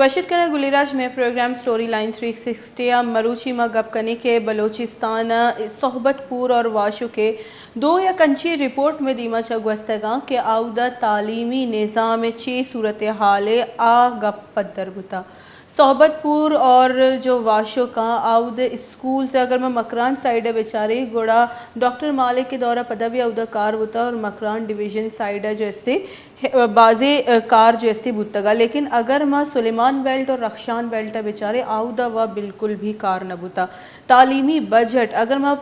वशिद करा गुलिराज में programme story line 360 मरूची में गपकनी के बलोचिस्तान सोहबतपुर और वाशु के दो या कंची रिपोर्ट में दीमा चगवस्तगा के आउदा तालीमी निज़ाम ची सूरत हाल आ गप पद्दर बुता सोहबतपुर और जो वाशो का आउद स्कूल से अगर मैं मकरान साइड है बेचारे गोड़ा डॉक्टर मालिक के दौरा पदा भी आउदा कार बुता और मकरान डिवीज़न साइड है जैसे बाज़े कार जैसे बुतगा लेकिन अगर माँ सुलेमान बेल्ट और रक्षान बेल्ट है बेचारे आउदा व बिल्कुल भी कार न बुता तालीमी बजट अगर माँ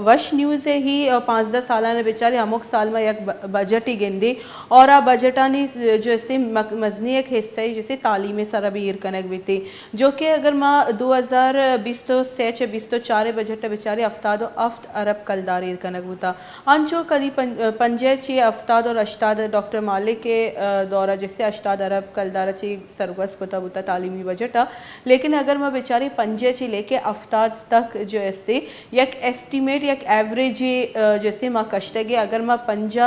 वश न्यूज़ ही 5-10 साल ने बेचारे अमुक साल में एक बजट ही गेंदे और आ बजटानी जो ऐसे मजनी एक हिस्सा है जैसे तालीमी सरबीर कनक बीती जो कि अगर माँ 2020 तो 20 तो 4 बजट बेचारे अफ्ताद अफ्त अरब कलदार कनक बुता अंचो कदी पंजे ची अफ्ताद और अश्ताद डॉक्टर मालिक के दौरा जैसे अश्ताद अरब कलदार ची सरगस बुता बुता तालीमी बजट लेकिन अगर मैं बेचारी पंजे ची लेके अफ्ताद तक जो ऐसे एक एस्टिमेट एक एवरेज जैसे माँ कश्तगे अगर माँ 50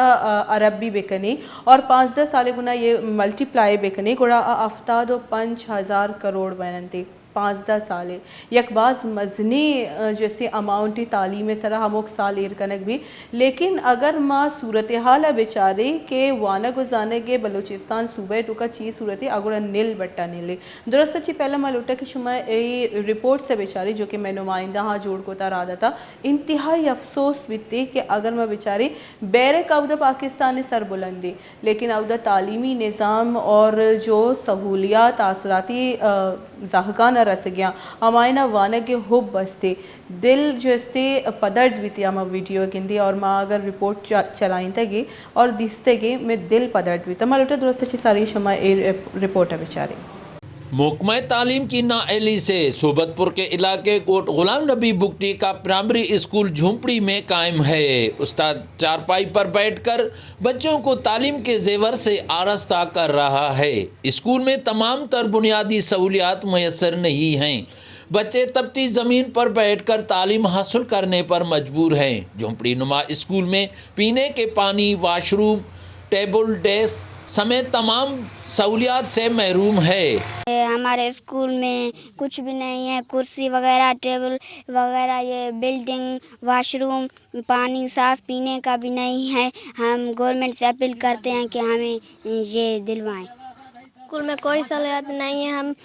अरब भी बेकनी और 5-10 साल गुना ये मल्टीप्लाई बेकनी गुड़ा अफ्ताद 5,000 करोड़ बनते 5-10 साल यकबाज मजनी जैसे अमाउंट तालीम सरा हमोक साल एर कनक भी लेकिन अगर माँ सूरत हाल बेचारे के वाना गुजाने के बलूचिस्तान सूबे तो का चीज़ सूरत अगुड़ा नील बट्टा नीले दुरस्त अच्छी पहला मैं लुटा कि शुमा रिपोर्ट से बेचारे जो कि मैं नुमाइंदा हाँ जोड़ को तारा था इंतहाई अफसोस बीते कि अगर मैं बेचारे बैरक अवदा पाकिस्तान सर बुलंदी लेकिन अवदा तालीमी निज़ाम और जो सहूलियात आसराती जाहकान रस गया हमायना वाना के हुब बसते दिल जैसे पदर्द बीती हम वीडियो किंदी और माँ अगर रिपोर्ट चलाई तगी और दिसते गे मैं दिल पदर्द बीता मैं लुटा दुरुस्त अच्छी सारी शमा रिपोर्ट है बेचारे महकमा तालीम की नाअहली से सोहबतपुर के इलाके कोट गुलाम नबी बुगटी का प्राइमरी स्कूल झोंपड़ी में कायम है। उस्ताद चारपाई पर बैठकर बच्चों को तालीम के जेवर से आरास्ता कर रहा है। स्कूल में तमाम तर बुनियादी सहूलियात मैसर नहीं हैं। बच्चे तपती ज़मीन पर बैठकर तालीम हासिल करने पर मजबूर हैं। झोंपड़ी नुमा स्कूल में पीने के पानी, वॉशरूम, टेबल, डेस्क समेत तमाम सहूलियात से महरूम है। हमारे स्कूल में कुछ भी नहीं है, कुर्सी वगैरह, टेबल वगैरह, ये बिल्डिंग, वॉशरूम, पानी साफ़ पीने का भी नहीं है। हम गवर्नमेंट से अपील करते हैं कि हमें ये दिलवाएं। स्कूल में कोई सहूलियत नहीं है, हम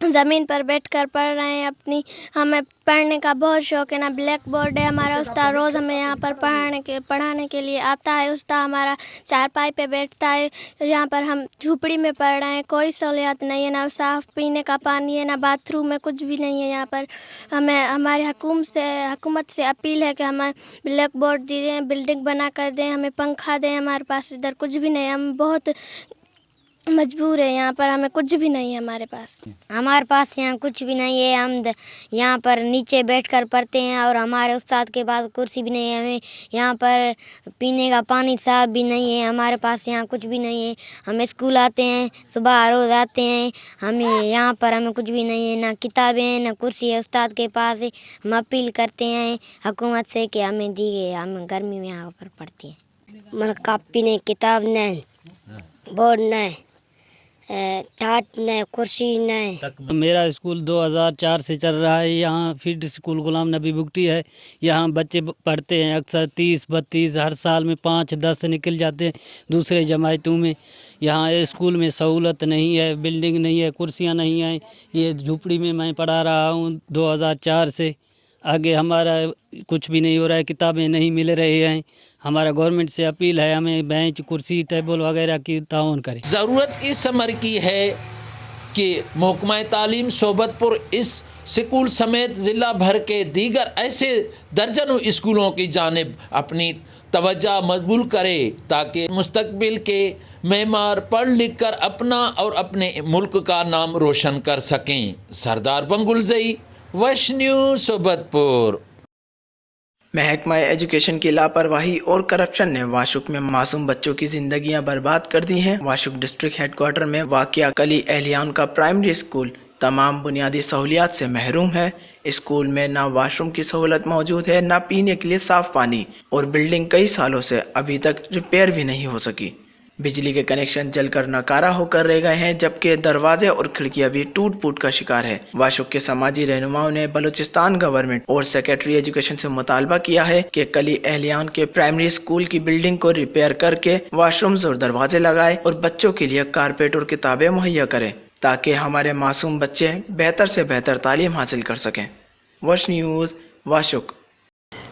ज़मीन पर बैठकर पढ़ रहे हैं। हमें पढ़ने का बहुत शौक़ है ना। ब्लैक बोर्ड है, हमारा उस्ताद रोज़ हमें यहाँ पर पढ़ाने के लिए आता है। उस्ताद हमारा चारपाई पे बैठता है। यहाँ पर हम झोपड़ी में पढ़ रहे हैं, कोई सहूलियत नहीं है, ना साफ़ पीने का पानी है, ना बाथरूम में कुछ भी नहीं है। यहाँ पर हमें हमारी हुकूमत से अपील है कि हमें ब्लैक बोर्ड दें, बिल्डिंग बना कर दें, हमें पंखा दें। हमारे पास इधर कुछ भी नहीं है, हम बहुत मजबूर है। यहाँ पर हमें कुछ भी नहीं है हमारे पास यहाँ कुछ भी नहीं है। हम यहाँ पर नीचे बैठकर पढ़ते हैं और हमारे उस्ताद के पास कुर्सी भी नहीं है। हमें यहाँ पर पीने का पानी साफ भी नहीं है। हमारे पास यहाँ कुछ भी नहीं है। हम स्कूल आते हैं, सुबह रोज़ आते हैं, हमें यहाँ पर हमें कुछ भी नहीं है, ना किताबें हैं, ना कुर्सी है उस्ताद के पास। हम अपील करते हैं हुकूमत से कि हमें दी गई, हम गर्मी में यहाँ पर पढ़ते हैं। मतलब कापी नहीं, किताब नहीं, बोर्ड नहीं, टाट नहीं, कुर्सी नहीं। मेरा स्कूल 2004 से चल रहा है। यहाँ फील्ड स्कूल गुलाम नबी बुगटी है। यहाँ बच्चे पढ़ते हैं अक्सर 30-32 हर साल में 5-10 निकल जाते हैं दूसरे जमातों में। यहाँ स्कूल में सहूलत नहीं है, बिल्डिंग नहीं है, कुर्सियाँ नहीं हैं। ये झोपड़ी में मैं पढ़ा रहा हूँ 2004 से। आगे हमारा कुछ भी नहीं हो रहा है, किताबें नहीं मिल रही हैं। हमारा गवर्नमेंट से अपील है हमें बेंच, कुर्सी, टेबल वगैरह की ताउन करें। ज़रूरत इस अमर की है कि महकमा तालीम सोहबतपुर इस स्कूल समेत ज़िला भर के दीगर ऐसे दर्जनों स्कूलों की जानिब अपनी तवज्जो मकबूल करे ताकि मुस्तकबिल के मेमार पढ़ लिख कर अपना और अपने मुल्क का नाम रोशन कर सकें। सरदार बंगुलजई, वश न्यूज़ सोहबतपुर। महकमा एजुकेशन की लापरवाही और करप्शन ने वाशुक में मासूम बच्चों की जिंदगियां बर्बाद कर दी हैं। वाशुक डिस्ट्रिक्ट हेडक्वार्टर में वाक़िया कली एहलियान का प्राइमरी स्कूल तमाम बुनियादी सहूलियात से महरूम है। स्कूल में ना वाशरूम की सहूलत मौजूद है, ना पीने के लिए साफ पानी, और बिल्डिंग कई सालों से अभी तक रिपेयर भी नहीं हो सकी। बिजली के कनेक्शन जलकर नकारा होकर रह गए हैं, जबकि दरवाजे और खिड़कियां भी टूट फूट का शिकार है। वाशुक के समाजी रहनुमाओं ने बलूचिस्तान गवर्नमेंट और सेक्रेटरी एजुकेशन से मुतालबा किया है कि कली एहलियान के प्राइमरी स्कूल की बिल्डिंग को रिपेयर करके वॉशरूम्स और दरवाजे लगाए और बच्चों के लिए कारपेट और किताबें मुहैया करें, ताकि हमारे मासूम बच्चे बेहतर से बेहतर तालीम हासिल कर सकें। वश न्यूज़, वाशुक।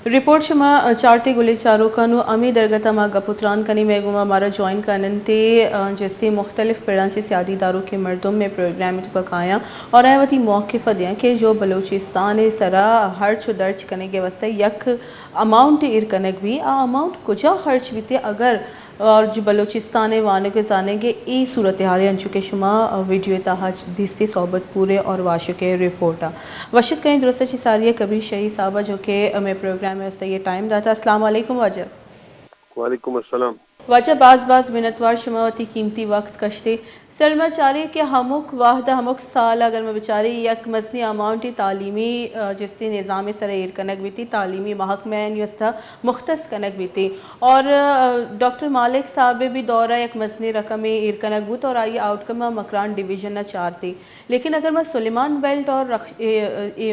रिपोर्ट शमा चारते गुले चारों कानू अमी दरगता मा गपुत्रान कनी मेगुमा मारा ज्वाइन करनते जैसे मुख्तलिफ पिड़ांचे सियादी दारों के मर्दों में प्रोग्राम तो काया और आयावती मौक़िफ़ दिया कि जो बलूचिस्तान सरा हर्च दर्ज करने के वास्ते यक अमाउंट इर कनक भी आ अमाउंट कुछ खर्च भी थे अगर और जो बलूचिस्तान वाने के जाने के ई सूरत हाल अंचु के शुमा वीडियो ताज दिस्ती सोबत पूरे और वाशु के रिपोर्टा वशद कहीं दुरुस्त सालिया कबीर शही साहबा जो कि हमें प्रोग्राम में उससे ये टाइम दाता। अस्सलाम वालेकुम वाजा। वालेकुम अस्सलाम। वाजा बाज मिनतवार शुमावती कीमती वक्त कश्ते सरमा चारे के हमुक वाहदा हमुक साल अगर मैं बेचारी यक मजनी अमाउंट तालीमी जिसने निज़ाम सर एर कनक भी थी तालीमी महकमे यूस्ता मुख्तस कनक भी थी और डॉक्टर मालिक साहब भी दौरा एक मजनी रकम एर कनक बूत और आई आउटकम मकरान डिवीजन न चार थी, लेकिन अगर मैं सुलेमान बेल्ट और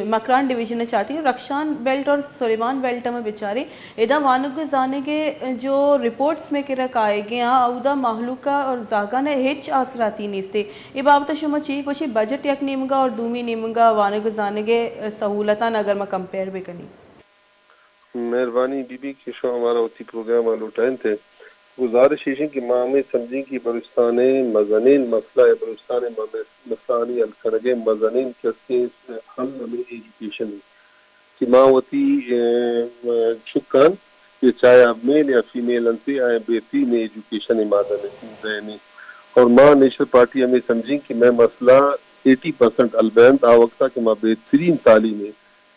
मकरान डिवीजन न चाहती हूँ रक्षान बेल्ट और सुलेमान बेल्ट में बेचारे इदा वानुक जाने के जो रिपोर्ट्स में के आएगे यहाँ उदा महलूका और जागा ने हिच आसराती निस्ते ये बाबत शुमा चाहिए कुछ बजट यक नीमगा और दूमी नीमगा वाने को जाने के सहूलता अगर मैं कंपेयर भी करी। मेहरबानी बीबी कि शो हमारा होती प्रोग्राम आलू टाइम थे गुजारिश है कि माँ में समझी कि बलूचिस्तान मज़ानीन मसला है बलूचिस्तान मसानी अलखरगे मज़ानीन के हल में एजुकेशन है कि माँ होती शुक्रान कि चाहे आप मेल या फीमेल अंते आए बेहतरीन एजुकेशन इमादत और माँ नेशनल पार्टी हमें समझी कि मैं मसला 80% अलबैंद आ वक्ता कि माँ बेहतरीन तालीम है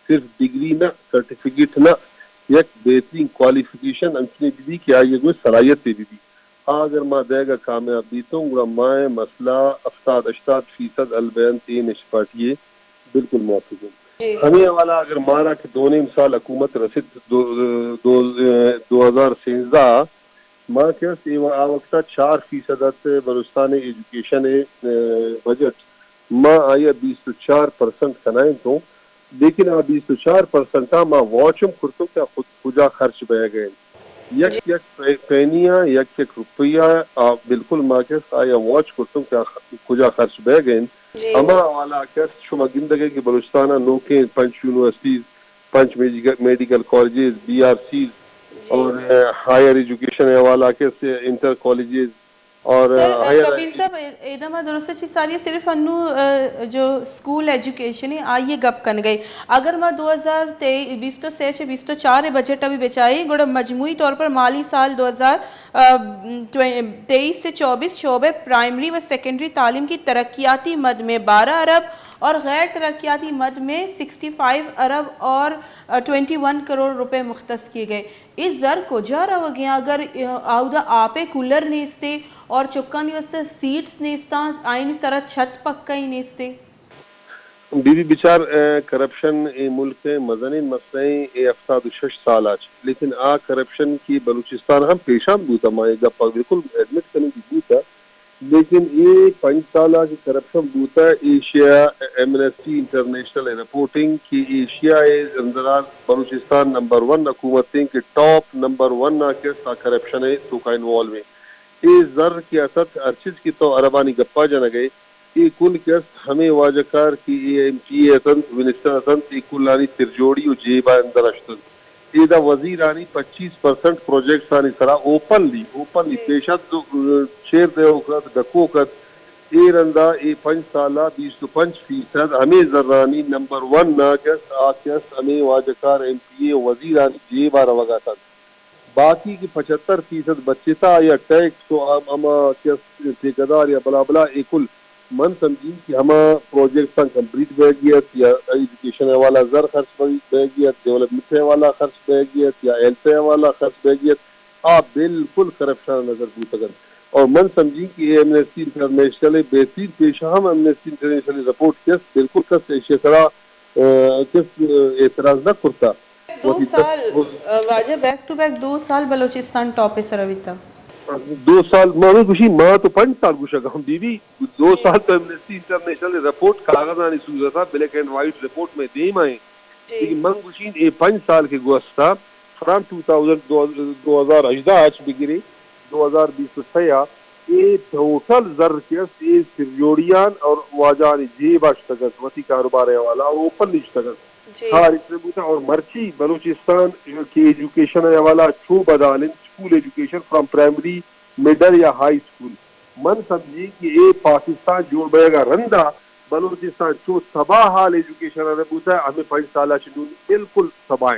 सिर्फ डिग्री ना सर्टिफिकेट ना एक बेहतरीन क्वालिफिकेशन अंचने दी कि आइए कोई सलाहियत दे दी अगर माँ देगा कामयाबी तो माँ मसला 80-88% अलबैंद नेशनल पार्टी है बिल्कुल मौजूद है हमें वाला अगर मारा कि दोनों साल हुकूमत रसीद 2013 माँ क्या सेवा वक्ता 4% बलूचिस्तान एजुकेशन बजट माँ आया 24% कनाएं तो लेकिन आ 24% माँ वॉचम खुर्तों क्या खुद खुजा खर्च बह गए यक पैनिया यक रुपया बिल्कुल माँ के आया वॉच खुर्तों क्या खुजा खर्च बह गए अमा वाला क्या शुमा गिंदगे की बलूचिस्तान नोके 5 यूनिवर्सिटीज 5 मेडिकल कॉलेजेस BRCs और हायर एजुकेशन वाला के इंटर कॉलेजेस और कबीर साहब एकदम दुरुस्त चीज सारी सिर्फ अनु जो स्कूल एजुकेशन है आइए गप कन गई अगर मैं 2023 तो 20 तो 4 बजट अभी बेचाई गुड़ मजमूई तौर पर माली साल 2023 से 24 शोबे प्राइमरी व सेकेंडरी तालीम की तरक्याती मद में 12 अरब और गैर तरक्याती मद में 65 अरब और 21 करोड़ रुपए मुख्तस किए गए। इस जर को जा रहा हो गया अगर आउदा आपे कूलर नेस्ते और चुक्का नहीं उससे सीट्स नेस्ता आईनी सारा छत पक्का ही नेस्ते बीबी बिचार करप्शन ए मुल्क के मज़ानीन मसले ए अफ्ताद 6 साल आज लेकिन आ करप्शन की बलूचिस्तान हम पेशान बूता माएगा बिल्कुल एडमिट करने की बूता लेकिन ये 5 साल की करप्शन बूता एशिया एमनेस्टी इंटरनेशनल रिपोर्टिंग की एशिया अंदर बलूचिस्तान नंबर 1 हुकूमतें के टॉप नंबर 1 के करप्शन है तो का इन्वॉल्व है ये जर की असत अर्चिज की तो अरबानी गप्पा जन गए ये कुल केस हमें वाजकार की MP असंत मिनिस्टर असंत ये कुलानी तिरजोड़ी और जेबा अंदर अश्तन इदा वजीर आनी 25% प्रोजेक्ट्स आनी सरा ओपनली पेशत जो शेर दे वक्त डको वक्त ए रंदा ए 5 साला 25% हमें जर्रानी नंबर 1 ना केस आ केस हमें वाजकार MP वजीर आनी जेबा रवगा था बाकी की 75% बच्चे था या टैक्स तो अमा केस ठेकेदार या बला बला एकुल मन समझी कि हम प्रोजेक्ट कंप्लीट बह गया या एजुकेशन वाला जर खर्च बह गया डेवलपमेंट वाला खर्च बह गया या हेल्थ वाला खर्च बह गया आप बिल्कुल करप्शन नजर पूछकर और मन समझी कि एमनेस्टी इंटरनेशनल बेहतरीन पेशा हम एमनेस्टी इंटरनेशनल रिपोर्ट केस बिल्कुल कस इशरा किस एतराज न करता 2 साल वाजे बैक टू बैक 2 साल बलूचिस्तान टॉप पे सरविता 2 साल मैं गुशी माँ तो 5 साल गुशा हम बीबी 2 साल तो एमनेस्टी इंटरनेशनल रिपोर्ट कागज आनी सूझा था ब्लैक एंड व्हाइट रिपोर्ट में देम आए लेकिन मन गुशी 5 साल के गुस्ता फ्रॉम 2018 बिगिरे 2020 सया ये टोटल जर केस ये सिरजोड़ियान और वाजानी जेबाश तगत वती कारोबार वाला और ओपन लिस्ट तगत हाँ रिट्रीब्यूशन और मर्ची बलूचिस्तान के एजुकेशन वाला छू बदालिन school education from primary middle या हाई स्कूल मन समझी कि ये पाकिस्तान जोड़ बयेगा रंदा बलूचिस्तान छू तबाह हाल एजुकेशन है हमें 5 साल बिल्कुल तबाह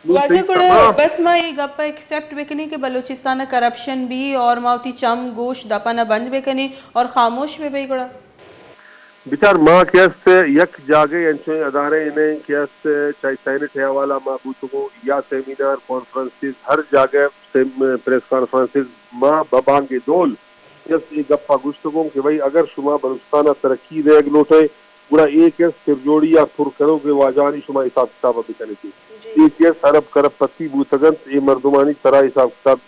वाजे कुड़े बस मां ये गप्पा एक्सेप्ट बेकनी के बलूचिस्तान करप्शन भी और मावती चम गोश दपाना बंद बेकनी और खामोश में भी कुड़ा बिचार माँ कैसे यक जागे अंचों अदारे इन्हें कैसे चाहे सेनेट है वाला माँ बूतों या सेमिनार कॉन्फ्रेंसेस हर जगह प्रेस कॉन्फ्रेंसेस माँ बबांगे दोल यस ये गप्पा गुस्तगों कि भाई अगर शुमा बलूचिस्तान तरक्की रेग लोटे पूरा एक सिरजोड़ी या फुर करोगे वाजानी शुमा हिसाब किताब अभी करने की एक अरब करब पत्ती बूतगन ये मर्दुमानी तरह हिसाब किताब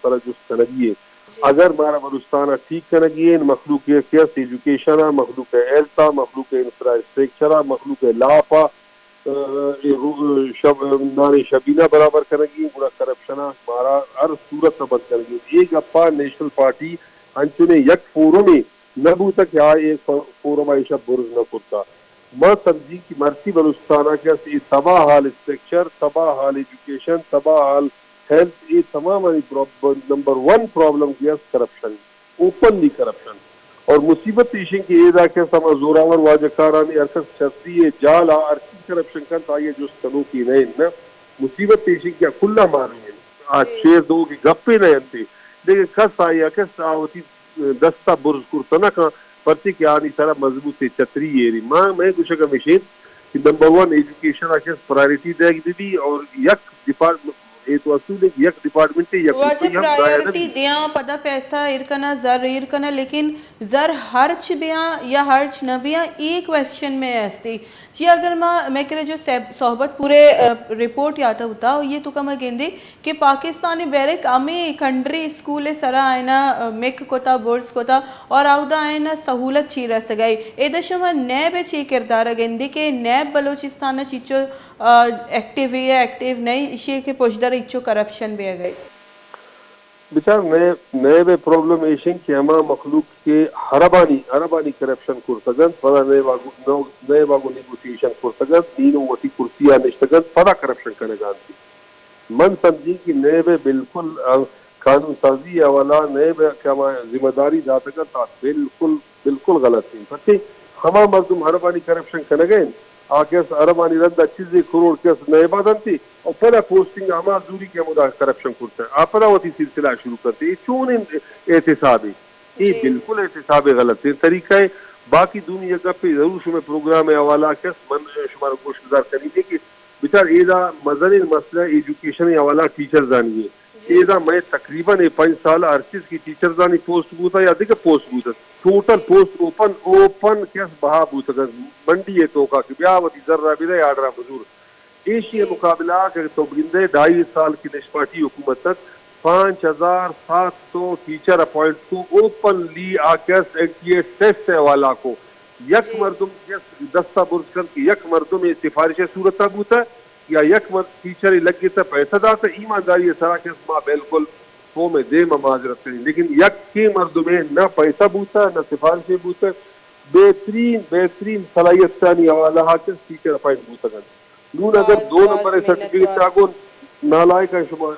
तरह जो सनगी है अगर मारा बलूचिस्तान ठीक कनगी है मखलूक केस एजुकेशन मखलूक एल्ता मखलूक इंफ्रास्ट्रक्चर मखलूक लापा नानी शबीना बराबर करेगी पूरा करप्शन मारा हर सूरत सबत करेगी एक अप्पा नेशनल पार्टी अंचुने यक फोरम में नबू तक यहाँ एक फोरम आयशा बुर्ज न कुत्ता मैं समझी कि मर्सी बलूचिस्तान के तबाह हाल स्ट्रक्चर तबाह हाल एजुकेशन तबाह हाल हेल्थ ये तमाम नंबर 1 प्रॉब्लम किया करप्शन ओपनली करप्शन और मुसीबत इशिंग की एदा के समा जोरावर वाजकारानी अरकस छत्री जाला अर्की करप्शन का ताये जो स्तनों की नहीं न मुसीबत इशिंग क्या खुला मारी है आज 6-2 की गप्पे नहीं अंते लेकिन कस आया कस आवती दस्ता बुर्ज कुर्तना का प्रति क्या नहीं सारा मजबूत छतरी ये मां मैं कुछ का विषय कि नंबर 1 एजुकेशन आके प्रायोरिटी देगी दी और यक डिपार्टमेंट ये तो असूल है यक डिपार्टमेंट है वाजे प्रायोरिटी दिया पदा पैसा इरकना जर इरकना लेकिन जर हर्च बिया या हर्च न बिया एक क्वेश्चन में ऐसी जी अगर मैं करे जो सोहबत पूरे रिपोर्ट याता होता ये तो कम गेंदे कि पाकिस्तानी बैरक अमे कंट्री स्कूल सरा आयना मेक कोता बोर्ड्स कोता और आउदा आयना सहूलत चीरा सगाई ए दशम नैब ची किरदार गेंदे के नैब बलोचिस्तान चीचो एक्टिव है एक्टिव नहीं इसी के पोजदर इच्छो करप्शन भी गए बिचार नए में प्रॉब्लम एशिंग कि हमा मखलूक के हरबानी करप्शन कुर्तगन पदा नए वागु नेगोशिएशन कुर्तगन तीनों वती कुर्सियां निश्तगन पदा करप्शन करेगा मन समझी कि नए में बिल्कुल कानून साजी वाला नए में क्या जिम्मेदारी जातगन था बिल्कुल गलत थी पति हमा मर्दुम हरबानी करप्शन करेंगे आके अरबानी रद्दा चीजें करोड़ केस नए बादन थी और पहला पोस्टिंग हमारा दूरी के मुदा करप्शन करते हैं आप परावती सिलसिला शुरू करते हैं चून एहतिसाब है ये बिल्कुल एहतिसाब गलत है तरीका है बाकी दुनिया का पे जरूर शुमे प्रोग्राम है हवाला केस मन शुमार गोश्तदार करेंगे कि बेचार एदा मजन मसला एजुकेशन हवाला टीचर जानी है एदा मैं तकरीबन 5 साल हर चीज की टीचर जानी पोस्ट बूता या अधिक पोस्ट बूता टोटल पोस्ट ओपन केस बहा बूता मंडी है तो का कि ब्यावती जर्रा बिदे आडरा मजूर एशिया मुकाबला के तो बिंदे 2.5 साल की निष्पाटी हुकूमत तक 5,700 टीचर अपॉइंट को ओपनली आकेस एनटीए टेस्ट वाला को यक मर्दुम दस्ता बुर्ज कर कि यक मर्दुम ये सिफारिश सूरत बूता या यक टीचर लगे तो पैसा दाता ईमानदारी सारा के माँ बिल्कुल वो में दे माजरत करी लेकिन यक के मर्दों में न पैसा बूता न सिफारिश बूता बेहतरीन सलाहियत सानी हवाला के टीचर अपॉइंट बूता कर नून अगर 2 नंबर सर्टिफिकेट चागो नालायक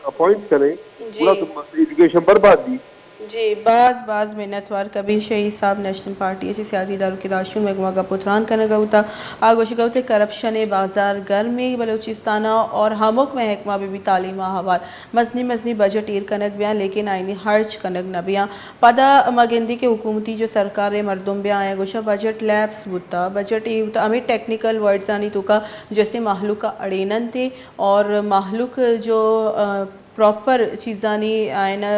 अपॉइंट करें पूरा तो एजुकेशन बर्बाद दी जी बाज मिन्नतवार कबीर शहीद साहब नेशनल पार्टी अच्छी सियासी दारू की राशुन में गुमा का पुत्रान करने गौता आगोश गौते करप्शन बाजार गर्मी बलोचिस्ताना और हमक महकमा भी तालीम हवाल मजनी बजट ईर कनक बिया लेकिन आईनी हर्च कनक न बिया पदा मगेंदी के हुकूमती जो सरकार मरदुम बिया आया गोशा बजट लैब्स बुता बजट हमें टेक्निकल वर्ड्स आनी तो का जैसे माहलुक का अड़ेनन थे और माहलुक जो प्रॉपर चीज़ानी आयना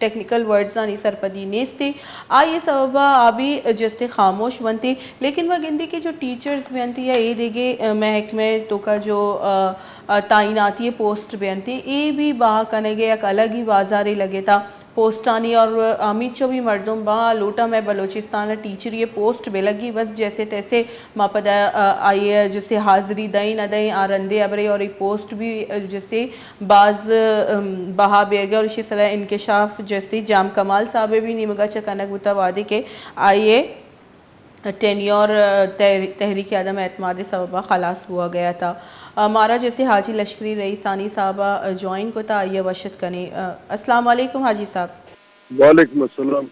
टेक्निकल वर्ड्स आनी सरपदी नेस्ते ये सबा अभी जैसे खामोश बनती लेकिन वह गिनती के जो टीचर्स बनती या ये देगे महकमे तो का जो तैनाती पोस्ट बनती ये भी बाह कनेगे एक अलग ही बाजारे लगे था पोस्टानी और अमित चो भी मर्दुम बा लोटा में बलोचिस्तान टीचर ये पोस्ट बेलगी बस जैसे तैसे मापदा आइए जैसे हाजिरी दई न दई आरंदे अबरे और ये पोस्ट भी जैसे बाज बहा बेगे और इसी तरह इंकशाफ जैसे जाम कमाल साहब भी निमगा चकनक मुतवादी के आइए टेन्योर तहरीक आदम एतमाद सबबा खलास हुआ गया था हमारा जैसे हाजी लश्करी रईसानी साहबा ज्वाइन को था ये वशत कने अस्सलाम वालेकुम हाजी साहब। वालेकुम अस्सलाम।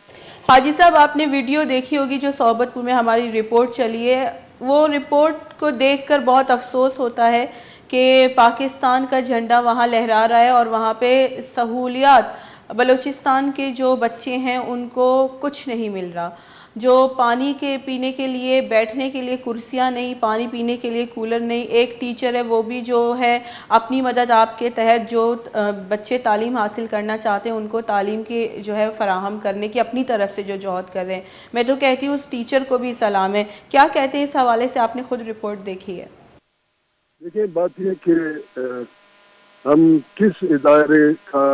हाजी साहब आपने वीडियो देखी होगी जो सोबतपुर में हमारी रिपोर्ट चली है, वो रिपोर्ट को देखकर बहुत अफसोस होता है कि पाकिस्तान का झंडा वहाँ लहरा रहा है और वहाँ पे सहूलियात बलूचिस्तान के जो बच्चे हैं उनको कुछ नहीं मिल रहा। जो पानी के पीने के लिए बैठने के लिए कुर्सियाँ नहीं, पानी पीने के लिए कूलर नहीं, एक टीचर है वो भी जो है अपनी मदद आपके तहत जो बच्चे तालीम हासिल करना चाहते हैं उनको तालीम की जो है फराहम करने की अपनी तरफ से जो जहद कर रहे हैं, मैं तो कहती हूँ उस टीचर को भी सलाम है। क्या कहते हैं इस हवाले से, आपने खुद रिपोर्ट देखी है? देखिए बात यह कि हम किस इदारे का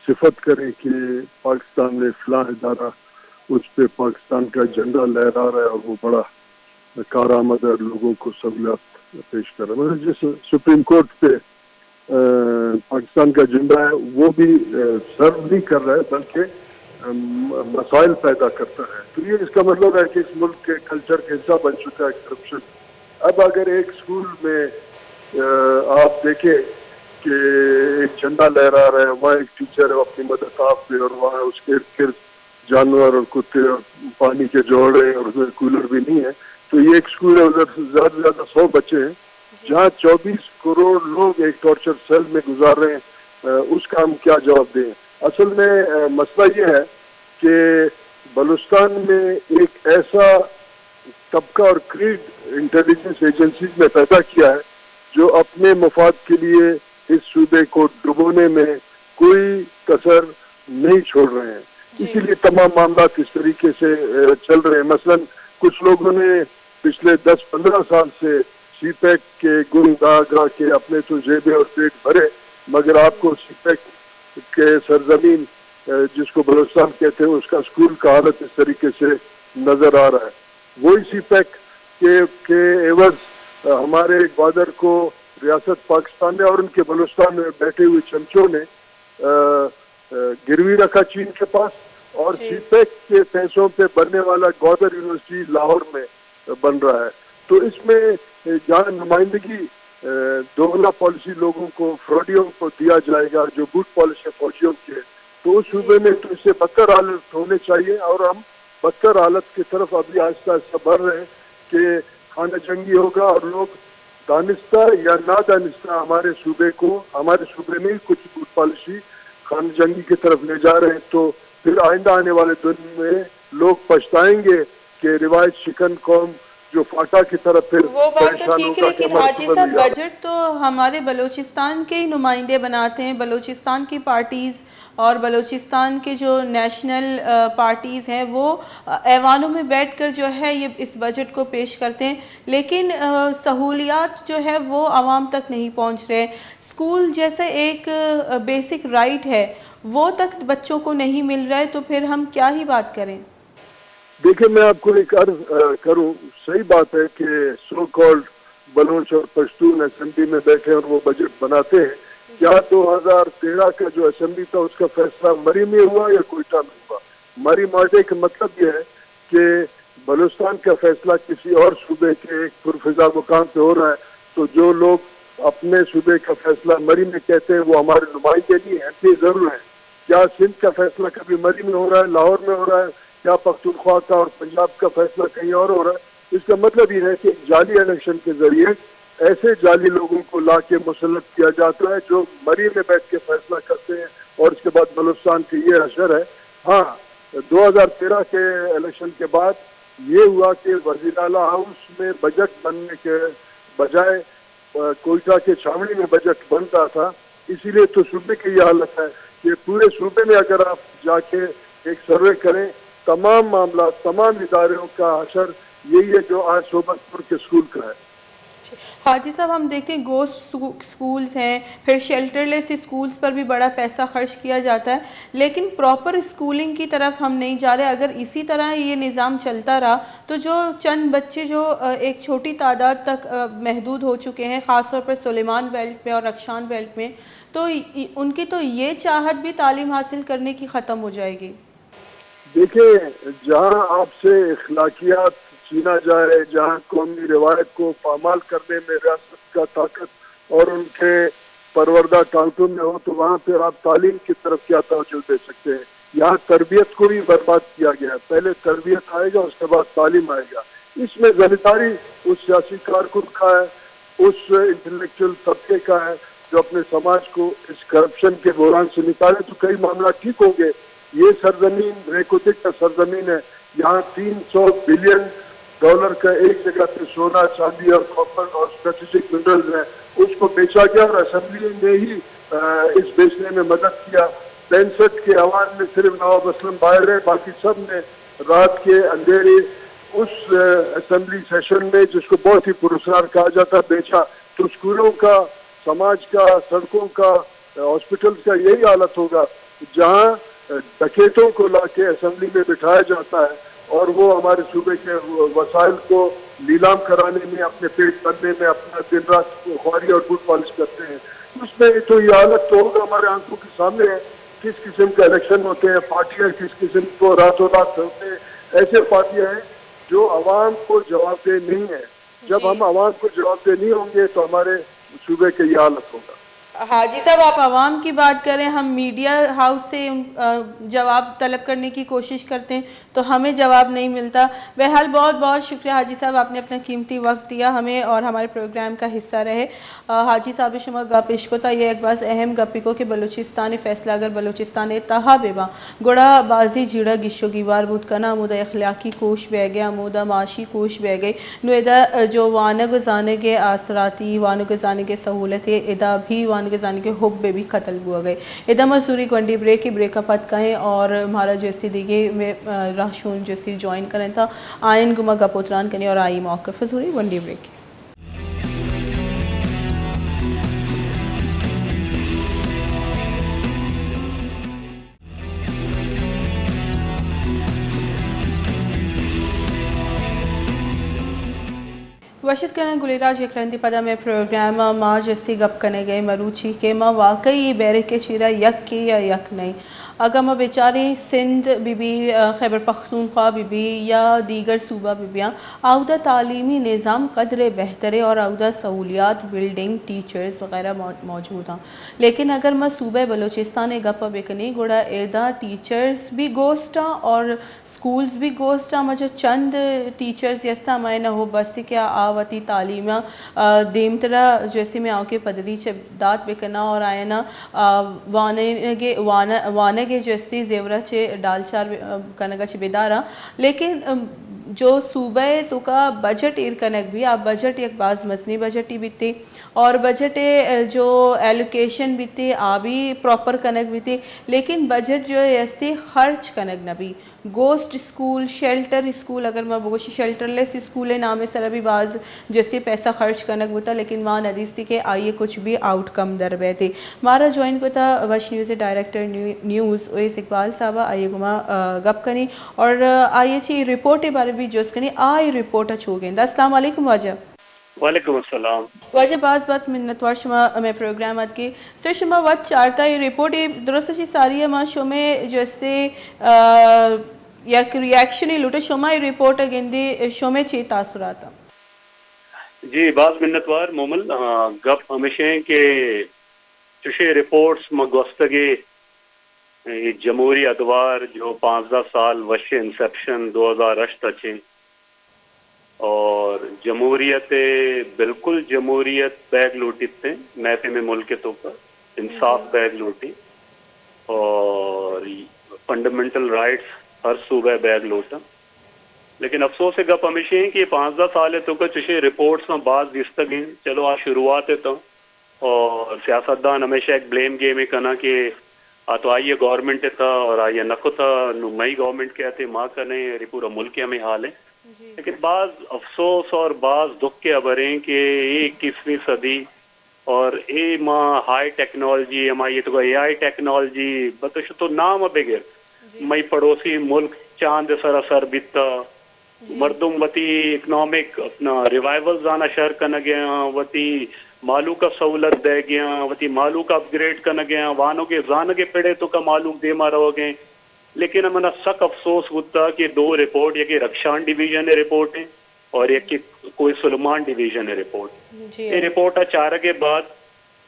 सिफत करें कि पाकिस्तान में फलां इदारा उस पे पाकिस्तान का झंडा लहरा रहा है और वो बड़ा कारआमद है, लोगों को सहूलियत पेश कर रहा है। मतलब जिस सुप्रीम कोर्ट पे पाकिस्तान का झंडा है वो भी सर्व नहीं कर रहा है बल्कि मसाइल पैदा करता है। तो ये इसका मतलब है कि इस मुल्क के कल्चर का हिस्सा बन चुका है करप्शन। अब अगर एक स्कूल में आप देखें कि एक झंडा लहरा रहा है, वहाँ एक टीचर है अपनी मदद आप पे और वहाँ उसके इर्द गिर्द जानवर और कुत्ते और पानी के जोड़े और उसमें कूलर भी नहीं है, तो ये एक स्कूल है, उधर ज्यादा से ज्यादा 100 बच्चे हैं जहाँ 24 करोड़ लोग एक टॉर्चर सेल में गुजार रहे हैं। उसका हम क्या जवाब दें? असल में मसला ये है कि बलूचिस्तान में एक ऐसा तबका और क्रीड इंटेलिजेंस एजेंसीज में पैदा किया है जो अपने मफाद के लिए इस सूबे को डुबोने में कोई कसर नहीं छोड़ रहे हैं। इसीलिए तमाम मामला इस तरीके से चल रहे हैं। मसलन कुछ लोगों ने पिछले 10-15 साल से सीपैक के गुण गा के अपने तो जेबें और पेट भरे, मगर आपको सीपैक के सरजमीन जिसको बलूचिस्तान कहते हैं उसका स्कूल का हालत इस तरीके से नजर आ रहा है। वही सीपैक के एवज हमारे ग्वादर को रियासत पाकिस्तान ने और उनके बलूचिस्तान में बैठे हुए चमचों ने गिरवी रखा चीन के पास, और सीपैक के पैसों पे बनने वाला ग्वादर यूनिवर्सिटी लाहौर में बन रहा है। तो इसमें जहाँ नुमाइंदगी दोगला पॉलिसी लोगों को फ्रॉडियों को दिया जाएगा जो बूट पॉलिसी है फौजियों के, तो उस सूबे में तो इससे बदतर हालत होने चाहिए और हम बदतर हालत की तरफ अभी आहिस्ता आहिस्ता बढ़ रहे हैं कि खाना जंगी होगा और लोग दानिस्ता या ना दानिस्ता हमारे सूबे में कुछ बूट पॉलिसी खाना जंगी की तरफ ले जा रहे हैं। तो फिर आइंदा आने वाले दिन में लोग पछताएंगे कि रिवायत शिकन कौम जो फाटा की तरफ फिर वो बात तो ठीक है, लेकिन हाजी साहब बजट तो हमारे बलूचिस्तान के ही नुमाइंदे बनाते हैं, बलूचिस्तान की पार्टीज़ और बलूचिस्तान के जो नेशनल पार्टीज़ हैं वो ऐवानों में बैठकर जो है ये इस बजट को पेश करते हैं, लेकिन सहूलियात जो है वो आवाम तक नहीं पहुंच रहे। स्कूल जैसे एक बेसिक राइट है वो तक बच्चों को नहीं मिल रहा है, तो फिर हम क्या ही बात करें। देखिए मैं आपको एक अर्ज करूं, सही बात है कि सो कॉल्ड बलोच और पश्तून असेंबली में बैठे और वो बजट बनाते हैं। क्या 2013 का जो असेंबली था उसका फैसला मरी में हुआ या कोयटा में हुआ? मरी मार्डे का मतलब यह है कि बलूचिस्तान का फैसला किसी और सूबे के एक पुरफिजा मुकाम पे हो रहा है, तो जो लोग अपने सूबे का फैसला मरी में कहते हैं वो हमारे नुमाइंदे नहीं है, ये जरूर है। क्या सिंध का फैसला कभी मरी में हो रहा है, लाहौर में हो रहा है, क्या पख्तूनख्वा का और पंजाब का फैसला कहीं और हो रहा है? इसका मतलब ये है कि जाली इलेक्शन के जरिए ऐसे जाली लोगों को ला के मुसल्लत किया जाता है जो मरी में बैठ के फैसला करते हैं और इसके बाद बलूचिस्तान की ये असर है। हाँ, 2013 के इलेक्शन के बाद ये हुआ कि वज़ीर आला हाउस में बजट बनने के बजाय कोयटा के छावनी में बजट बन रहा था, इसीलिए तो सूबे की ये हालत है कि पूरे सूबे में अगर आप जाके एक सर्वे करें तमाम मामला तमाम इदारों का असर यही है जो आज सोबतपुर के स्कूल का है। हाजी साहब, हम देखते हैं गोस्ट स्कूल्स हैं, फिर शेल्टरलेस स्कूल्स पर भी बड़ा पैसा खर्च किया जाता है, लेकिन प्रॉपर स्कूलिंग की तरफ हम नहीं जा रहे। अगर इसी तरह ये निज़ाम चलता रहा तो जो चंद बच्चे जो एक छोटी तादाद तक महदूद हो चुके हैं, ख़ास तौर पर सुलेमान बेल्ट पे और रक्षान बेल्ट में, तो उनकी तो ये चाहत भी तालीम हासिल करने की ख़त्म हो जाएगी। देखिए, जहाँ आपसे इखलाकियात छीना जाए, जहाँ कौमी रिवायत को पामाल करने में रियासत का ताकत और उनके परवरदा कांटों में हो, तो वहाँ पे आप तालीम की तरफ क्या तवज्जो दे सकते हैं। यहाँ तरबियत को भी बर्बाद किया गया। पहले तरबियत आएगा, उसके बाद तालीम आएगा। इसमें ज़िम्मेदारी उस सियासी कारकुन का है, उस इंटेलेक्चुअल तबके का है जो अपने समाज को इस करप्शन के बहरान से निकाले, तो कई मामला ठीक होंगे। ये सरजमीन रेकोटिक का सरजमीन है। यहाँ $300 बिलियन का एक जगह पे सोना, चांदी और कॉपर और स्ट्रेटेजिक मिनरल्स है, उसको बेचा गया और असेंबली ने ही इस बेचने में मदद किया। 65 के आवाज में सिर्फ नवाब असलम बाहर रहे, बाकी सब ने रात के अंधेरे उस असेंबली सेशन में, जिसको बहुत ही पुरस्कार कहा जाता, बेचा। तो स्कूलों का, समाज का, सड़कों का, हॉस्पिटल्स का यही हालत होगा जहाँ डकैतों को लाके असेंबली में बिठाया जाता है और वो हमारे सूबे के वसाइल को नीलाम कराने में, अपने पेट भरने में अपना दिन रात ख्वारी और बूट पॉलिश करते हैं। उसमें तो ये हालत तो होगा, हमारे आंखों के सामने है। किस किस्म के इलेक्शन होते हैं, पार्टियां किस किस्म को रातों रात होते हैं। ऐसे पार्टियां हैं जो आवाम को जवाबदेह नहीं है। जब हम आवाम को जवाबदेह नहीं होंगे तो हमारे सूबे के ये हालत होगा। हाजी साहब, आप आवाम की बात करें, हम मीडिया हाउस से जवाब तलब करने की कोशिश करते हैं तो हमें जवाब नहीं मिलता। बहरहाल बहुत बहुत शुक्रिया हाजी साहब, आपने अपना कीमती वक्त दिया हमें और हमारे प्रोग्राम का हिस्सा रहे। हाजी साहब शुमा गप इश्कोता ये एक बास अहम गपिको के बलूचिस्तान फैसला अगर बलूचिस्तान तहा बेबा गुड़ा बाजी जिड़ा गिशो गिवार बुद कना मुदा अखलाकी कोश बह गया, मुदा माशी कोश बह गई नुदा जो वान गुजाने के आसराती वान गुजाने के सहूलत इदा भी वान गजानी के हुब भी कतल हुआ गए। इदा मजदूरी गंडी ब्रेक की ब्रेकअप कहें और हमारा जैसी दिगे में राशून जैसी ज्वाइन करें था आयन गुमा गपोतरान करें और आई मौके फजूरी गंडी ब्रेक की। वशद करन गुलेराज यकरंदी पदा में प्रोग्राम माँ जैसी गप कने गए मरूची के माँ वाकई बैरे के चीरा यक की या यक नहीं। अगर माँ बेचारी सिंध बीबी खैबर पख्तूनख्वा बीबी या दीगर सूबा बीबियाँ आउदा तालीमी निज़ाम कदरे बेहतरे और आउदा सहूलियात बिल्डिंग टीचर्स वगैरह मौजूद हैं, लेकिन अगर मैं सूबे बलूचिस्तान गप्पा बेकनी गुड़ा एदा टीचर्स भी गोस्टा और स्कूल्स भी गोस्टा मजो चंद टीचर्स यस्ता मैं न हो बस क्या आवती तालीमा देमतरा जैसे में आके पदरी चे दात बेकना और आयना वाने के जैसी जेवरा चे डालचार कनगा चे बेदारा, लेकिन जो सूबे तो का बजट ईर कनक भी आप बजट एक बाज मसनी बजट ही बीती और बजट जो एलोकेशन बीती आ भी प्रॉपर कनक बीती, लेकिन बजट जो है ऐसे खर्च कनक न भी गोस्ट स्कूल शेल्टर स्कूल अगर मैं बोगोशी शेल्टरलेस स्कूल है नाम सर अभी बाज जैसे पैसा खर्च कनक होता, लेकिन वहाँ नदीस्ती के आइए कुछ भी आउटकम दर थे। हमारा ज्वाइन को था वश news director news OS Iqbal साहब आइए गुमा गप करी और आइए ची रिपोर्ट के बारे भी जोस कनी आई रिपोर्ट अच्छो गए। अस्सलाम वालेकुम वाजा। वालेकुम अस्सलाम। वाजा बाज बात मिन्नतवार शुमा में प्रोग्राम अद के सर शुमा वत चारता ये रिपोर्ट ये दुरुस्त ची सारी है मां शो में जैसे या रिएक्शन ही लुटे शो में रिपोर्ट अगेंदी शो में ची तासुराता जी बाज मिन्नतवार मोमल गप हमेशा के चुशे रिपोर्ट्स मगोस्तगे जमहूरी अदवार जो 5-10 साल वश इंसेप्शन 2008 तक और जमहूरियत बिल्कुल जमहूरियत बैग लूटी थे महफे में मुल्क के तो पर इंसाफ बैग लूटी और फंडामेंटल राइट्स हर सूबे बैग लूटा, लेकिन अफसोस है गप हमेशा कि 5-10 साल तो का चुशे रिपोर्ट्स में बात दिस्तगी चलो आज शुरुआत है तो और सियासतदान हमेशा एक ब्लेम गेम है करना कि तो आइए गवर्नमेंट था और आइए नको था मई गवर्नमेंट कहते माँ करने पूरा मुल्क हमें हाल है लेकिन बाज अफसोस और बाज दुख के खबर हैं कि ये 21वीं सदी और ये माँ हाई टेक्नोलॉजी हमारी ये तो AI टेक्नोलॉजी बतश तो नाम बगैर मई पड़ोसी मुल्क चांद सरासर बिता मर्दुम वती इकोनॉमिक अपना रिवाइवल जाना शहर कन गया वती मालू का सहूलत दे गया वती मालू का अपग्रेड कन गया वाहनों के जान के पेड़े तो का मालूम दे मारा हो गए लेकिन मना सक अफसोस होता कि 2 रिपोर्ट एक रक्षान डिवीजन रिपोर्ट है और एक की कोई सुलेमान डिवीजन रिपोर्ट ये रिपोर्ट चार के बाद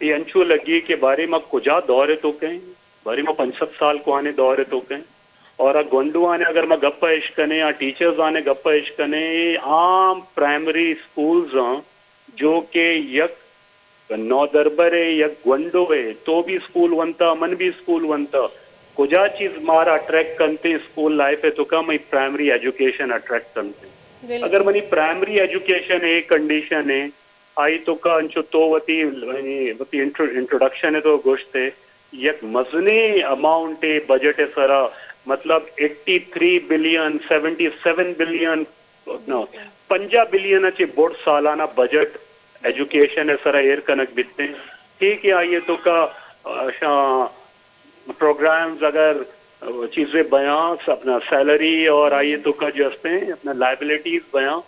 ये अंशु लगी के बारे में कुजा दौरे तो कहें बारे में 65 साल को आने दौरे तो कहें और गोंडू आने अगर मैं गप्पा इश्क कने या टीचर्स आने गप्पा इश्क कने आम प्राइमरी स्कूल्स जो के यक नौ दरबरे यक गोंडो है तो भी स्कूल बनता मन भी स्कूल बनता कुजा चीज मारा अट्रैक्ट करते स्कूल लाइफ है तो कम प्राइमरी एजुकेशन अट्रैक्ट करते अगर मनी प्राइमरी एजुकेशन है कंडीशन है आई तो का अंशु तो वती इंट्रोडक्शन है तो गोश्त है यक मजने अमाउंट है बजट है सारा मतलब 83 बिलियन 77 बिलियन 50 बिलियन अच्छे बोर्ड सालाना बजट एजुकेशन है सारा एयर कनक बिकते हैं ठीक है आइए तो का प्रोग्राम्स अगर चीज़ें बयां अपना सैलरी और आइए तो का जो हैं अपना लाइबिलिटीज बयां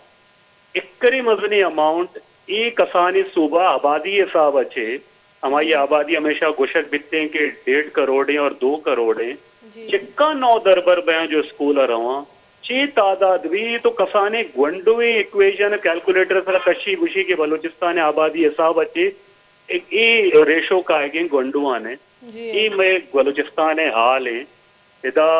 इक्करी मजनी अमाउंट एक आसानी सूबा आबादी हिसाब अच्छे हमारी आबादी हमेशा गुशक बिकते हैं कि 1.5 करोड़ है और 2 करोड़ है चिक्का 9 दरबर बयां जो स्कूल रहा चे तादाद भी तो कसाने गुंडुए इक्वेशन कैलकुलेटर सर कशी गुशी के बलूचिस्तान आबादी हिसाब अच्छे एक ये रेशो का है गुंडुआ ने ये मैं बलूचिस्तान हाल है इदा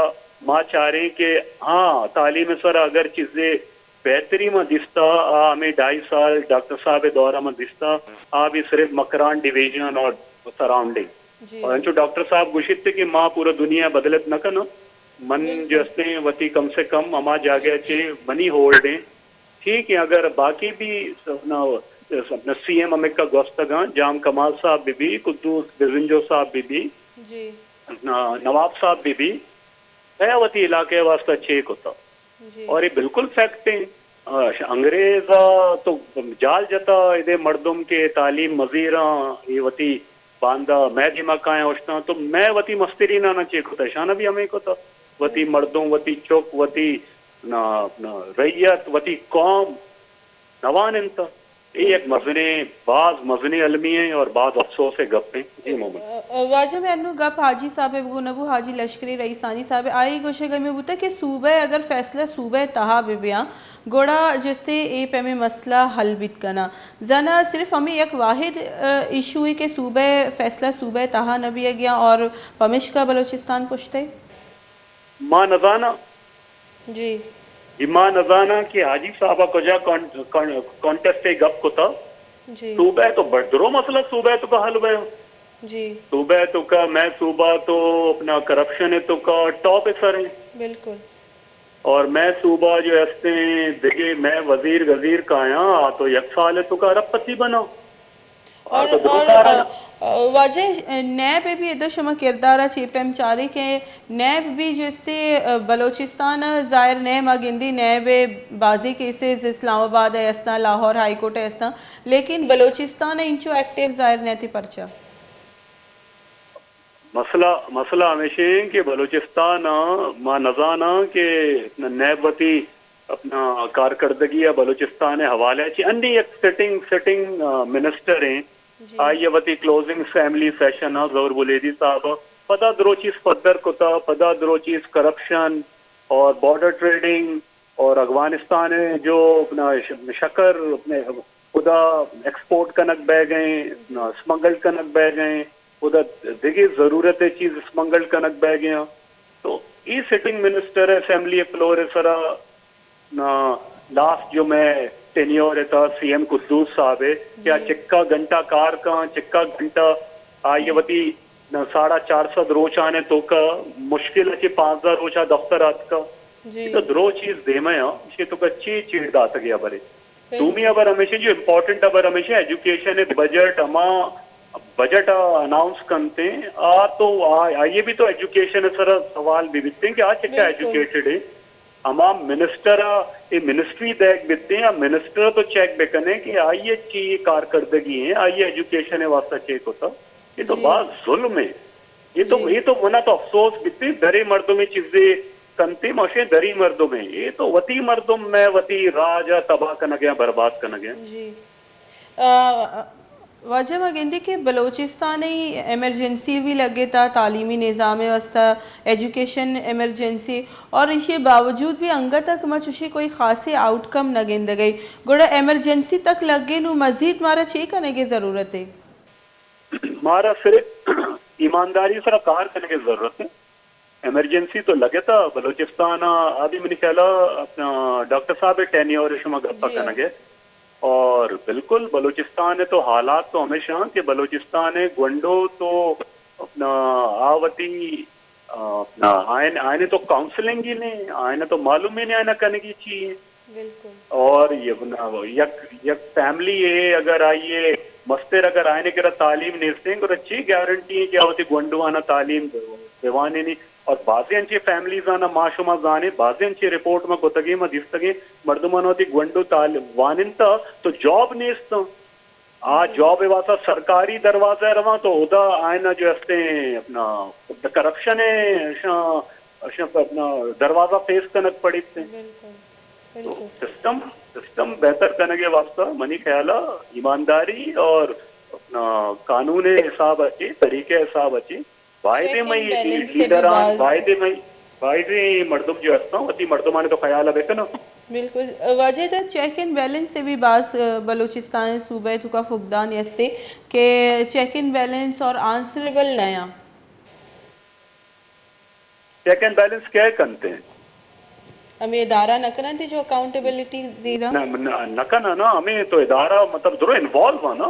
माँ चाह रहे कि हाँ तालीम सर अगर चीजें बेहतरी में दिसता हमें 2.5 साल डॉक्टर साहब दौरा में दिसता भी सिर्फ मकरान डिवीजन और सराउंडिंग और जो डॉक्टर साहब गुशित थे कि माँ पूरा दुनिया बदलत न कनो मन जस्ते वती कम से कम अमा जागे अच्छे मनी होल्ड है ठीक है अगर बाकी भी अपना CM अमिक का गोस्तगा जाम कमाल साहब भी कुद्दूस बिजिंजो साहब भी नवाब साहब भी वती इलाके वास्ते चेक होता और ये बिल्कुल फैक्ट है अंग्रेज तो जाल जता इधे मर्दुम के तालीम मजीरा ये वती बांदा मैं दिमाग काया उठता तो मैं वती मस्तिरी ना चेक होता शाना भी हमें को था वती मर्दों वती चौक वती ना रैयत वती कौम नवान इंता ये एक मजने अलमी है और बाज अफसोस है गप है जी मोहम्मद वाजह में गप हाजी साहब नबू हाजी लश्करी रईसानी साहब आई गोशे में बता कि सूबे अगर फैसला सूबे तहा बिबिया गोड़ा जैसे ए पे में मसला हल बित करना जना सिर्फ हमें एक वाहिद इशू है कि सूबे फैसला सूबे तहा नबी गया और पमिश का बलोचिस्तान पुछते माँ नजाना जी इमा नजाना कि हाजी साहबा कोजा कॉन्टेस्ट गप को था सूबे तो बड़ो मसला सूबे तो का हल भयो जी सूबे तो का मैं सूबा तो अपना करप्शन है तो का टॉप है सर है बिल्कुल और मैं सूबा जो हस्ते देखे मैं वजीर गजीर का आया तो एक साल है तो का अरबपति बना और वाजह नैब भी इधर शमा किरदारा चीपम चारी के नैब भी जैसे बलोचिस्तान ज़ाहिर नैब अगिंदी नैब बाजी केसेस इस्लामाबाद है ऐसा लाहौर हाई कोर्ट है ऐसा लेकिन बलोचिस्तान इंचो एक्टिव ज़ाहिर नहीं परचा मसला हमेशा कि बलोचिस्तान माँ नजाना के नैबती अपना कारकर्दगी या बलोचिस्तान हवाले अन्य एक सिटिंग मिनिस्टर हैं आइए वती क्लोजिंग फैमिली सेशन जहूर बुलेदी साहब पदा दरोचीज पदर कोता पदा दरोचीज करप्शन और बॉर्डर ट्रेडिंग और अफगानिस्तान में जो अपना शक्कर अपने खुदा एक्सपोर्ट कनक बह गए स्मगल कनक बह गए उधर देखिए जरूरत है चीज स्मगल कनक बह गया तो ये सिटिंग मिनिस्टर है असेंबली फ्लोर सरा लास्ट जो मैं टेन्योर था CM कुद्दूस साहब है क्या चिक्का घंटा कार का चिक्का घंटा आइए वती 450 रोच आने तो का मुश्किल है 5000 रोचा दफ्तर आत का तो दरो चीज दे मैं ये तो अच्छी चीज दात गया बरे तुम्हें अबर हमेशा जो इम्पोर्टेंट अबर हमेशा एजुकेशन है बजट अनाउंस करते हैं तो ये भी तो एजुकेशन है सर सवाल भी बिकते हैं कि आज चिक्का एजुकेटेड है अमाम मिनिस्टर ये मिनिस्ट्री देख बिते या मिनिस्टर तो चेक बेकने कि आइए चाहिए कारकर्दगी है, आइए एजुकेशन है वास्ता चेक होता, ये तो बात जुल्म है। ये तो वना तो अफसोस बिते दरे मर्दों में चीजें कंती मशे दरी मर्दों में, ये तो वती मर्दों में वती राजा तबाह करना गया, बर्बाद करना गया जी। वजह मगिंदी कि बलोचिस्तान एमरजेंसी भी लगे था तालीमी निज़ाम वास्ता एजुकेशन एमरजेंसी, और इसके बावजूद भी अंगा तक मचुशी कोई खासी आउटकम न गेंद गई गोड़ा एमरजेंसी तक लगे नु मजीद मारा चे करने की ज़रूरत है। मारा सिर्फ ईमानदारी से कार करने की ज़रूरत है। एमरजेंसी तो लगे था बलोचिस्तान अभी मैंने ख्याल अपना डॉक्टर साहब टेन्योर शुमा गप्पा करने गए, और बिल्कुल बलूचिस्तान है तो हालात तो हमेशा कि बलूचिस्तान है गंडो तो अपना आवती अपना आयने तो काउंसलिंग ही नहीं, आयने तो मालूम ही नहीं आयना करने की चाहिए। और ये यक फैमिली है अगर आइए मस्तेर अगर आयने के तालीम नहीं देंगे और अच्छी गारंटी है कि आवती गंडो आना तालीम देवाने नहीं, और बाज़ी अंचे फैमिलीज आना माशुमा जाने बाज़ी अंचे रिपोर्ट में गोतगी में दिस्तगे मर्दुमान होती गंडो तालीम वानिंता तो जॉब नेस्ता आ जॉब वासा सरकारी दरवाजा रवा तो उदा आयना जो हस्ते अपना करप्शन है अपना दरवाजा फेस करना पड़ी थे। तो सिस्टम बेहतर करने के वास्ता मनी ख्याल ईमानदारी और अपना कानून हिसाब अच्छे तरीके हिसाब अच्छे वायदे में लीडरान वायदे मर्दुम जो हस्ता अति मर्दुमाने तो ख्याल है बेटा ना बिल्कुल वजह था चेक एंड बैलेंस से भी बास बलूचिस्तान सूबे का फुकदान ऐसे कि चेक एंड बैलेंस और आंसरेबल नया चेक एंड बैलेंस क्या करते हैं हमें इदारा न करना थी जो अकाउंटेबिलिटी जीरा न करना ना हमें तो इदारा मतलब जरूर इन्वॉल्व है ना,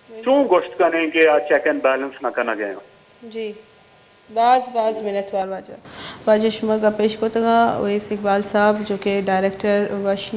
क्यों गोश्त करने के आज चेक एंड बैलेंस न करना गया जी बाज़ मिनटवार वाजा शुमा का पेश को तगा वैस इकबाल साहब जो कि डायरेक्टर वश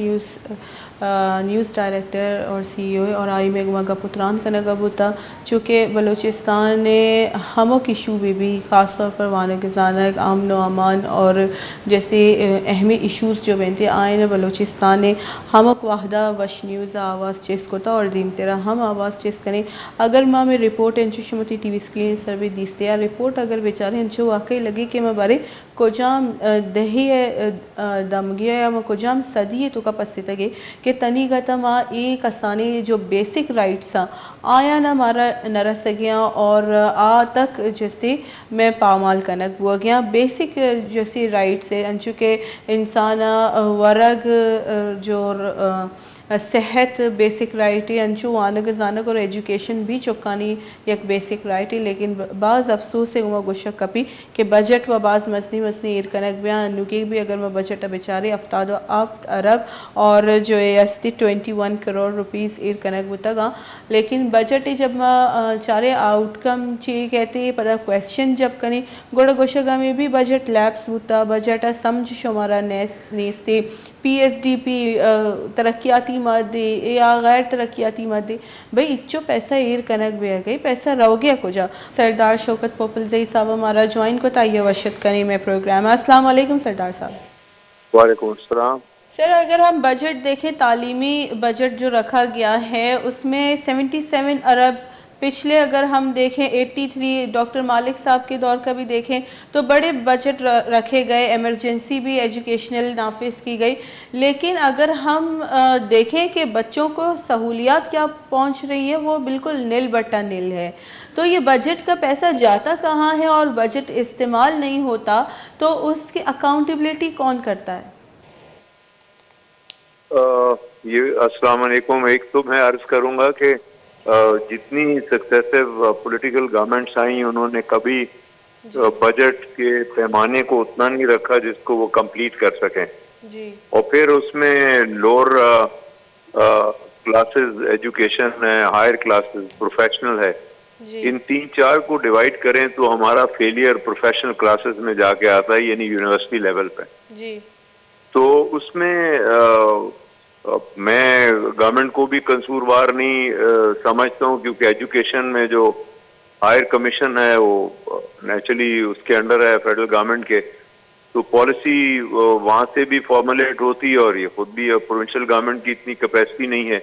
न्यूज़ डायरेक्टर और CEO और आई मेगमा का पुत्रान का नगबूता चूँकि बलूचिस्तान ने हमक इशू भी ख़ास तौर पर वान गजानक अमन व अमान और जैसे अहमी इशूज़ जो बनते आए न बलूचिस्तान ने हमक वाहदा वश न्यूज़ आवाज़ चेस को था और दिन तेरा हम आवाज़ चेस करें अगर माँ में रिपोर्ट इंचु शुमती TV स्क्रीन सर्वे दिसते या रिपोर्ट अगर बेचारे इंचु वाकई लगे कि मैं बारे कोजाम दही दमगिया या मैं कोजाम सदी तो का पस्ते तगे कि तनी गतमा एक आसानी जो बेसिक राइट्स आया ना मारा नरस गया और आ तक जैसे मैं पामाल कनक वो गया बेसिक जैसे राइट्स है अंचु के इंसान वर्ग जो सेहत बेसिक राइट है अंचु वानक जानक और एजुकेशन भी चुकानी एक बेसिक राइट है, लेकिन बाज़ अफसोस है वो गुशक कपी कि बजट व बाज़ मसनी ईर कनक बयान नुके भी अगर मैं बजट बेचारे अफ्ताद अरब और जो है 21 करोड़ रुपीस ईर कनक बुतगा, लेकिन बजट जब मैं चारे आउटकम चाहिए कहते हैं पता क्वेश्चन जब करें गोड़ा गोशगा में भी बजट लैब्स बुता बजट समझ शुमारा नेस्ते PSDP तरक्याती मादे या गैर तरक्याती मादे भाई इच्चो पैसा ईर कनक बे गई पैसा रहो गया को जा। सरदार शौकत पोपल जई साहब हमारा ज्वाइन को ताइए वशत करें मैं प्रोग्राम। अस्सलाम वालेकुम सरदार साहब। वालेकुम अस्सलाम। सर अगर हम बजट देखें तालीमी बजट जो रखा गया है उसमें 77 अरब पिछले अगर हम देखें 83 डॉक्टर मालिक साहब के दौर का भी देखें तो बड़े बजट रखे गए, एमरजेंसी भी एजुकेशनल नाफिज की गई, लेकिन अगर हम देखें कि बच्चों को सहूलियात क्या पहुंच रही है वो बिल्कुल नील बट्टा नील है। तो ये बजट का पैसा जाता कहाँ है और बजट इस्तेमाल नहीं होता तो उसकी अकाउंटेबिलिटी कौन करता है? ये अस्सलाम वालेकुम। एक तो मैं अर्ज करूंगा कि जितनी सक्सेसिव पॉलिटिकल गवर्नमेंट्स आई उन्होंने कभी बजट के पैमाने को उतना नहीं रखा जिसको वो कंप्लीट कर सकें जी। और फिर उसमें लोअर क्लासेस एजुकेशन है, हायर क्लासेस प्रोफेशनल है, इन 3-4 को डिवाइड करें तो हमारा फेलियर प्रोफेशनल क्लासेस में जाके आता है यानी यूनिवर्सिटी लेवल पे जी। तो उसमें मैं गवर्नमेंट को भी कसूरवार नहीं समझता हूँ क्योंकि एजुकेशन में जो हायर कमीशन है वो नेचुरली उसके अंडर है फेडरल गवर्नमेंट के, तो पॉलिसी वहाँ से भी फॉर्मुलेट होती है और ये खुद भी प्रोविंशियल गवर्नमेंट की इतनी कैपेसिटी नहीं है,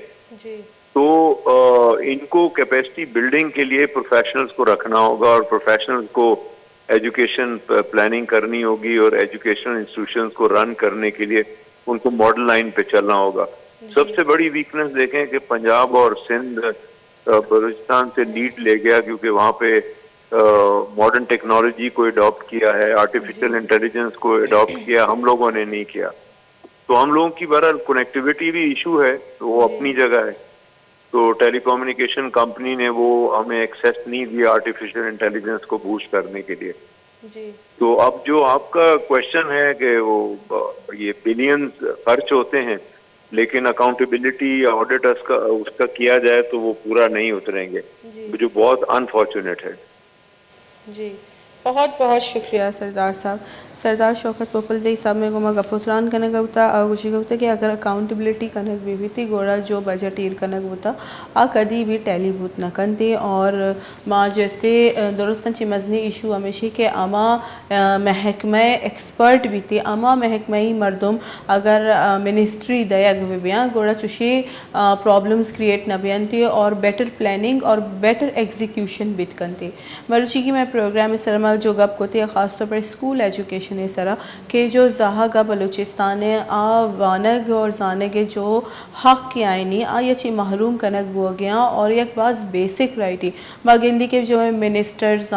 तो इनको कैपेसिटी बिल्डिंग के लिए प्रोफेशनल्स को रखना होगा और प्रोफेशनल्स को एजुकेशन प्लानिंग करनी होगी और एजुकेशनल इंस्टीट्यूशंस को रन करने के लिए उनको मॉडल लाइन पे चलना होगा। सबसे बड़ी वीकनेस देखें कि पंजाब और सिंध बलूचिस्तान से लीड ले गया क्योंकि वहाँ पे मॉडर्न टेक्नोलॉजी को अडॉप्ट किया है, आर्टिफिशियल इंटेलिजेंस को अडॉप्ट किया, हम लोगों ने नहीं किया। तो हम लोगों की बहरहाल कनेक्टिविटी भी इशू है, तो वो अपनी जगह है। तो टेलीकम्युनिकेशन कंपनी ने वो हमें एक्सेस नहीं दिया आर्टिफिशियल इंटेलिजेंस को बूस्ट करने के लिए। तो अब जो आपका क्वेश्चन है कि वो ये बिलियंस खर्च होते हैं लेकिन अकाउंटेबिलिटी ऑडिटर्स का उसका किया जाए तो वो पूरा नहीं उतरेंगे, जो बहुत अनफॉर्चुनेट है। जी, बहुत बहुत शुक्रिया सरदार साहब। सरदार शौकत पोपल जी साहब में गुमा गपुतरान कनक होता गुशी होता कि अगर अकाउंटेबिलिटी कनक भी थी गोड़ा जो बजट ईर कनक होता कदी भी टैली भूत न कनते और माँ जैसे दुरुस्तन ची मजनी इशू हमेशा के अमा महकमा एक्सपर्ट भी थी अमा महकमा मरदम अगर मिनिस्ट्री दयाग बिया गोड़ा चुशी प्रॉब्लम्स क्रिएट न बियन थे और बेटर प्लानिंग और बेटर एग्जीक्यूशन भी कनते मरुची की मैं प्रोग्राम सरमल जो गप को थे ख़ास तौर पर स्कूल एजुकेशन सरा के जो जहागा बलूचिस्तान वानग और जानग जो हक के आईनी ये ची महरूम कनक बो गया और एक बात बेसिक राइटी बागिंदी के जो मिनिस्टर्स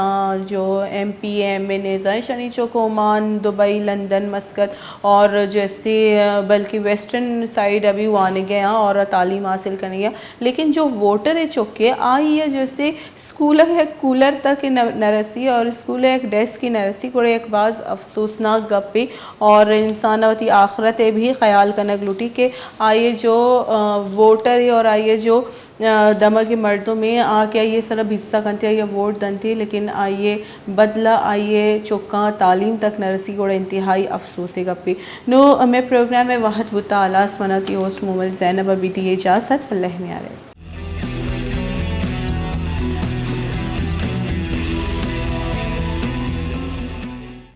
जो MP MNA शनि चौक ओमान दुबई लंदन मस्कत और जैसे बल्कि वेस्टर्न साइड अभी वाने गया और तालीम हासिल करने गया, लेकिन जो वोटर है चौके आई है जैसे स्कूल है कूलर तक नरसी और स्कूल एक डेस्क की नरसी को एक बाज अफसोसनाक गप्पी और इंसानवती आखरत भी ख्याल कनक लुटी के आइए जो वोटर है और आइए जो दमा के मर्दों में आके आइए सरब हिस्सा करते आइए वोट दनते लेकिन आइए बदला आइए चौका तालीम तक नरसी को इंतहाई अफसोस है गप्पी नो मैं प्रोग्राम में वहद बुता आलास मनाती होस्ट मोमल ज़ैनब अभी दी इजाज़त अल्लाह में आ रहे।